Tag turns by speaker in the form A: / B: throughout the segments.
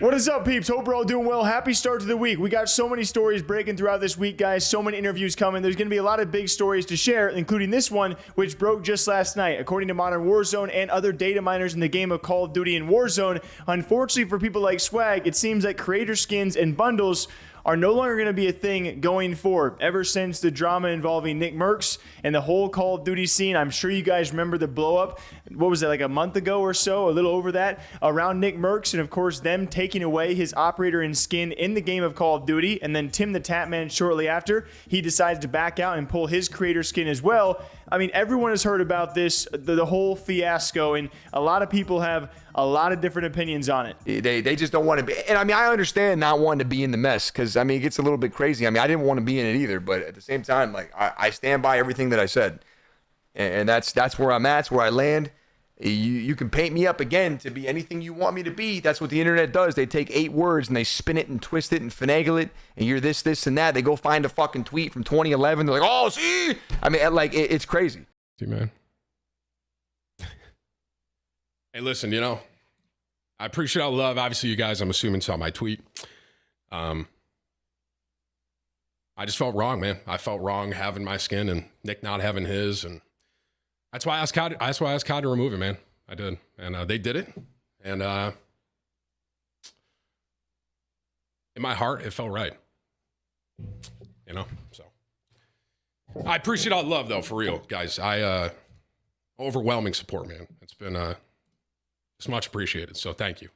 A: What is up, peeps? Hope we're all doing well. Happy start to the week. We got so many stories breaking throughout this week, guys. So many interviews coming. There's going to be a lot of big stories to share, including this one, which broke just last night. According to Modern Warzone and other data miners in the game of Call of Duty and Warzone, unfortunately for people like Swagg, it seems that creator skins and bundles are no longer going to be a thing going forward. Ever since the drama involving Nickmercs and the whole Call of Duty scene, I'm sure you guys remember the blow up. What was it, like a month ago or so, a little over that, around Nickmercs, and of course them taking away his operator and skin in the game of Call of Duty. And then Timthetatman shortly after, he decides to back out and pull his creator skin as well. I mean, everyone has heard about this, the whole fiasco, and a lot of people have a lot of different opinions on it.
B: They just don't want to be, and I mean, I understand not wanting to be in the mess, because I mean, it gets a little bit crazy. I mean, I didn't want to be in it either, but at the same time, like, I stand by everything that I said, and that's where I'm at, that's where I land. You can paint me up again to be anything you want me to be. That's what the internet does. They take 8 words and they spin it and twist it and finagle it, and you're this, this, and that. They go find a fucking tweet from 2011. They're like, oh, see? I mean, like, it's crazy.
C: See, man. Hey, listen, you know, I appreciate all the love. Obviously, you guys, I'm assuming, saw my tweet. I just felt wrong, man. I felt wrong having my skin and Nick not having his, and that's why I asked CoD to remove it, man. I did, and they did it. And in my heart, it felt right. You know, so I appreciate all the love, though, for real, guys. Overwhelming support, man. It's been it's much appreciated, so thank you.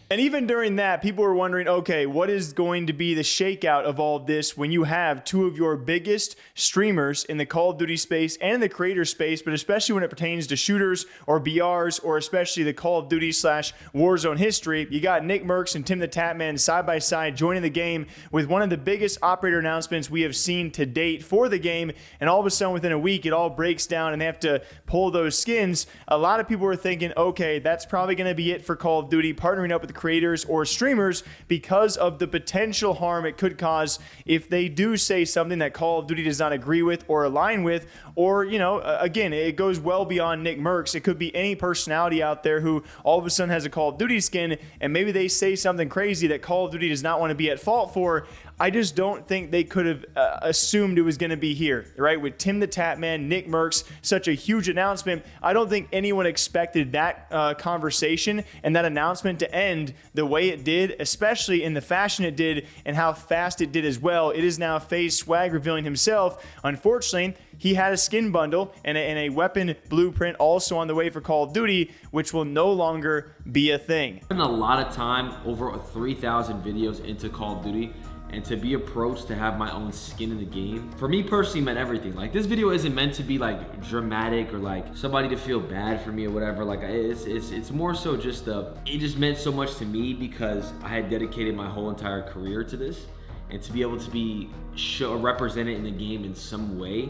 A: And even during that, people were wondering, okay, what is going to be the shakeout of all of this when you have 2 of your biggest streamers in the Call of Duty space and the creator space, but especially when it pertains to shooters or BRs, or especially the Call of Duty / Warzone history. You got Nickmercs and Timthetatman side by side joining the game with one of the biggest operator announcements we have seen to date for the game, and all of a sudden within a week it all breaks down and they have to pull those skins. A lot of people were thinking, okay, that's probably going to be it for Call of Duty, partnering up with creators or streamers because of the potential harm it could cause if they do say something that Call of Duty does not agree with or align with, or, you know, again, it goes well beyond Nickmercs. It could be any personality out there who all of a sudden has a Call of Duty skin, and maybe they say something crazy that Call of Duty does not want to be at fault for. I just don't think they could have assumed it was going to be here, right? With Timthetatman, Nickmercs, such a huge announcement. I don't think anyone expected that conversation and that announcement to end the way it did, especially in the fashion it did and how fast it did as well. It is now FaZe Swagg revealing himself. Unfortunately, he had a skin bundle and a weapon blueprint also on the way for Call of Duty, which will no longer be a thing.
D: I spent a lot of time, over 3,000 videos into Call of Duty, and to be approached to have my own skin in the game, for me personally, meant everything. Like, this video isn't meant to be like dramatic or like somebody to feel bad for me or whatever. Like, it's more so just it just meant so much to me because I had dedicated my whole entire career to this, and to be able to be represented in the game in some way,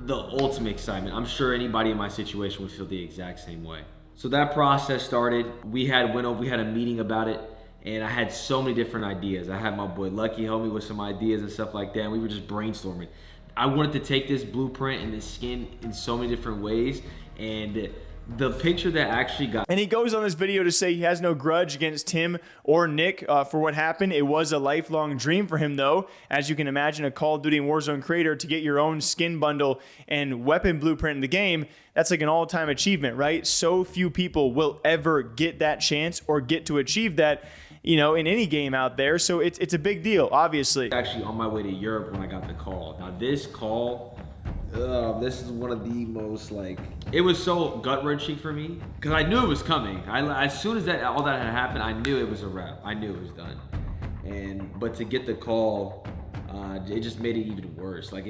D: the ultimate excitement. I'm sure anybody in my situation would feel the exact same way. So that process started. We had a meeting about it, and I had so many different ideas. I had my boy Lucky help me with some ideas and stuff like that, and we were just brainstorming. I wanted to take this blueprint and this skin in so many different ways, and the picture that actually got...
A: And he goes on this video to say he has no grudge against Tim or Nick for what happened. It was a lifelong dream for him, though. As you can imagine, a Call of Duty and Warzone creator to get your own skin bundle and weapon blueprint in the game, that's like an all-time achievement, right? So few people will ever get that chance or get to achieve that, you know, in any game out there. So it's a big deal, obviously.
D: Actually on my way to Europe when I got the call. Now this call, this is one of the most, like, it was so gut-wrenching for me because I knew it was coming. As soon as all that had happened, I knew it was a wrap. I knew it was done. But to get the call, it just made it even worse. Like,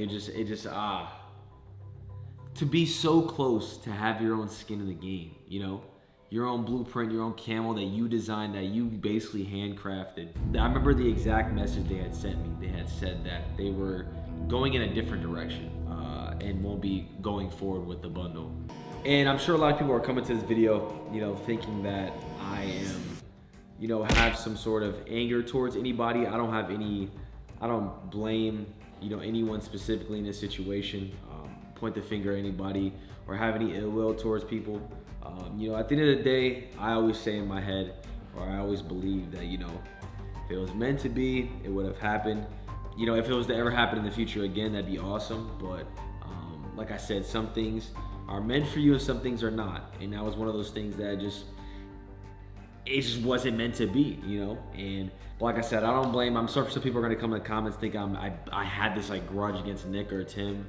D: to be so close to have your own skin in the game, you know? Your own blueprint, your own camo that you designed, that you basically handcrafted. I remember the exact message they had sent me. They had said that they were going in a different direction and won't be going forward with the bundle. And I'm sure a lot of people are coming to this video, you know, thinking that I am, you know, have some sort of anger towards anybody. I don't blame, you know, anyone specifically in this situation, point the finger at anybody or have any ill will towards people. You know, at the end of the day, I always say in my head, or I always believed that, if it was meant to be, it would have happened. If it was to ever happen in the future again, that'd be awesome. But like I said, some things are meant for you and some things are not. And that was one of those things that it just wasn't meant to be, And like I said, I don't blame. I'm sure some people are gonna come in the comments think I had this like grudge against Nick or Tim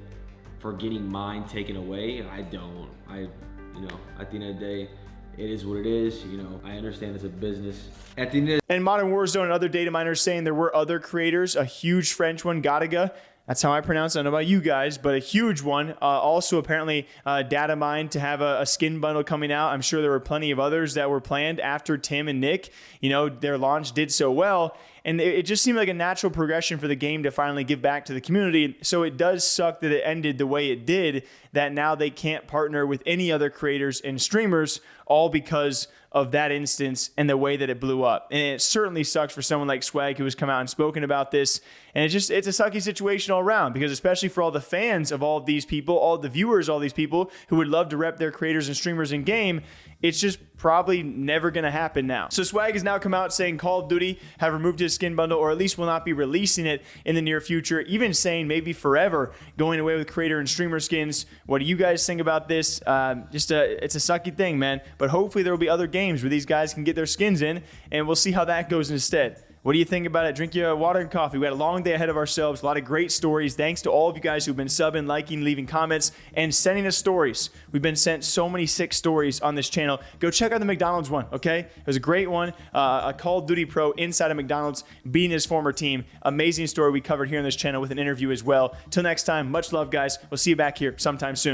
D: for getting mine taken away. I don't. At the end of the day, it is what it is. I understand it's a business. At the end of
A: And Modern Warzone and other data miners saying there were other creators, a huge French one, Gadaga. That's how I pronounce it. I don't know about you guys, but a huge one. Also, apparently, data mined to have a skin bundle coming out. I'm sure there were plenty of others that were planned after Tim and Nick. Their launch did so well. And it just seemed like a natural progression for the game to finally give back to the community. So it does suck that it ended the way it did, that now they can't partner with any other creators and streamers, all because of that instance and the way that it blew up. And it certainly sucks for someone like Swagg, who has come out and spoken about this. And it's a sucky situation all around, because especially for all the fans of all of these people, all the viewers, all these people who would love to rep their creators and streamers in game, it's just probably never going to happen now. So Swagg has now come out saying Call of Duty have removed his skin bundle, or at least will not be releasing it in the near future, even saying maybe forever going away with creator and streamer skins. What do you guys think about this? It's a sucky thing, man. But hopefully there will be other games where these guys can get their skins in, and we'll see how that goes instead. What do you think about it? Drink your water and coffee. We got a long day ahead of ourselves. A lot of great stories. Thanks to all of you guys who've been subbing, liking, leaving comments, and sending us stories. We've been sent so many sick stories on this channel. Go check out the McDonald's one, okay? It was a great one. A Call of Duty pro inside of McDonald's beating his former team. Amazing story we covered here on this channel with an interview as well. Till next time, much love, guys. We'll see you back here sometime soon.